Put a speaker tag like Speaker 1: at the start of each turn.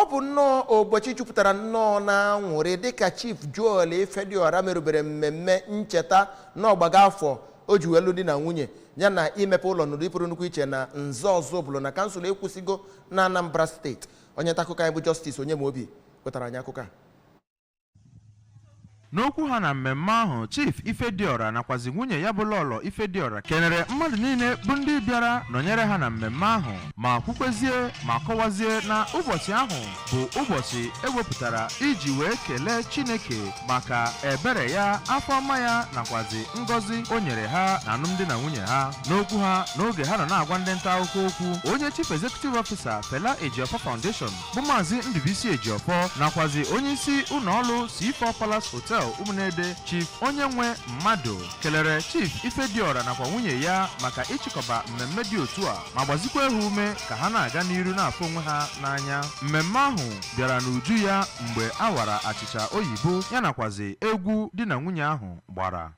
Speaker 1: Obu no Ubochi jupụtara nnọọ na nwere dịka Chief Joel Ifediora merubere mmemme ncheta n'ọgbaga afọ o ji welu di na nwunye ya na imepe ụlọ n'ụdị pụrụ nnukwu iche na Nzọzọ bụrụ na kansụl ekwusigo na Anambra steeti. Onye ntaakụkọ anyị bụ Justice Onyemobi wetara anyị akụkọ a.
Speaker 2: N'okwu ha na mmemme ahụ, Chief Ifediora nakwazi nwunye ya bụ Lolo Ifediora kenere mmadụ niile bụ ndị bịara nọnyere ha na mmemme ahụ ma kwukwezie ma kọwazie na ụbọchị ahụ bụ ụbọchị ewepụtara iji wee kelee Chineke maka ebere ya, afọ ọma ya nakwazi ngọzi o nyere ha na alụmdi na nwunye ha. N'okwu ha n'oge ha nọ na-agwa ndị nta akụkọ okwu, onye Chief Executive Officer Fela Ejiofọ Foundation bụ Maazi Ndubisi Ejiofọ nakwazi onye isi ụlọọrụ C4 Palace Hotel Umunede Chief onye nwe mmadụ kelere Chief Ifediora nakwa nwunye ya maka ịchịkọba mmemme dị otu a ma gbazikwa ha ume ka ha na-aga n'iru n'afọ onwe ha n'anya. Mmemme ahụ bịara n'uju ya mgbe a wara achịcha oyibo ya nakwazi egwu di na nwunye ahụ gbara.